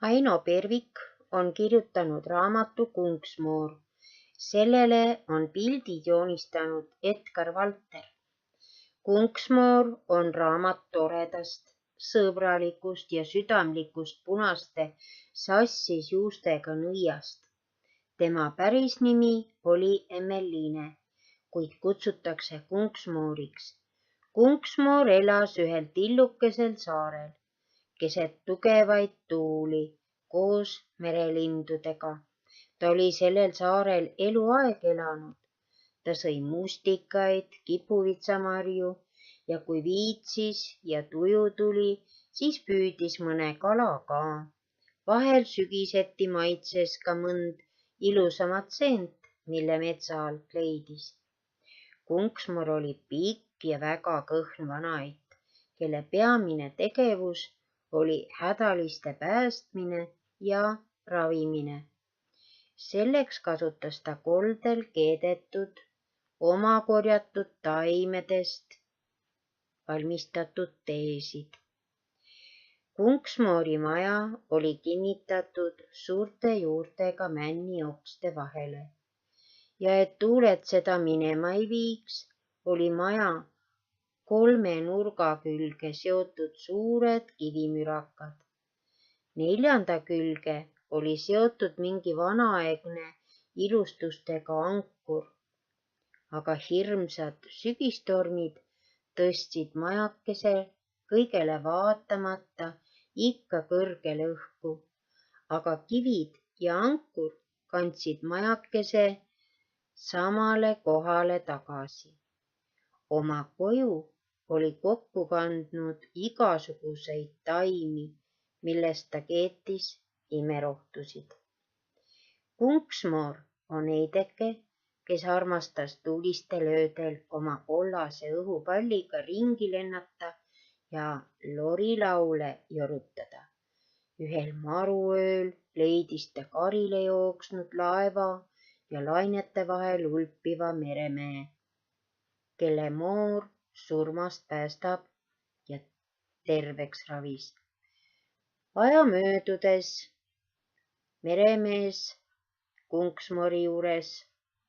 Aino Pervik on kirjutanud raamatu Kunksmoor. Sellele on pildid joonistanud Edgar Valter. Kunksmoor on raamat toredast, sõbralikust ja südamlikust punaste sassis juustega nõiast. Tema päris nimi oli Emmeline, kuid kutsutakse Kunksmooriks. Kunksmoor elas ühel tillukesel saarel keset tugevaid tuuli koos merelindudega. Ta oli sellel saarel eluaeg elanud. Ta sõi mustikaid, kipuvitsamarju ja kui viitsis ja tuju tuli, siis püüdis mõne kala ka. Vahel sügiseti maitses ka mõnd ilusamat seent, mille metsa alt leidis. Kunksmoor oli pikk ja väga kõhn vanaait, kelle peamine tegevus oli hädaliste päästmine ja ravimine. Selleks kasutas ta koldel keedetud, oma korjatud taimedest valmistatud teesid. Kunksmoori maja oli kinnitatud suurte juurtega männiokste vahele ja et tuuled seda minema ei viiks, oli maja 3 nurga külge seotud suured kivimürakad. 4. külge oli seotud mingi vanaaegne ilustustega ankur, aga hirmsad sügistormid tõstsid majakese kõigele vaatamata ikka kõrgele õhku, aga kivid ja ankur kandsid majakese samale kohale tagasi. Oma koju oli kokku kandnud igasuguseid taimi, millest ta keetis imerohtusid. Kunksmoor on eideke, kes armastas tuulistel öödel oma kollase õhupalliga ringi lennata ja lorilaule jorutada. Ühel maruööl leidis ta karile jooksnud laeva ja lainete vahel ulpiva meremehe, kelle moor surmast päästab ja terveks ravis. Aja möödudes meremees Kunksmoori juures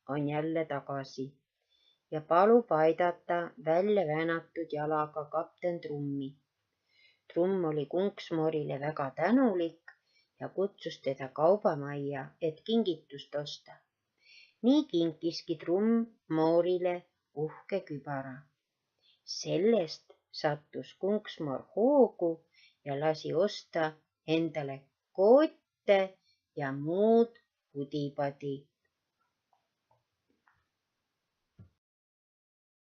on jälle tagasi ja palub aidata välja väänatud jalaga kapten Trummi. Trumm oli Kunksmoorile väga tänulik ja kutsus teda kaubamajja, et kingitust osta. Nii kinkiski Trumm Moorile uhke kübara. Sellest sattus Kunksmoor hoogu ja lasi osta endale kootte ja muud pudipadi.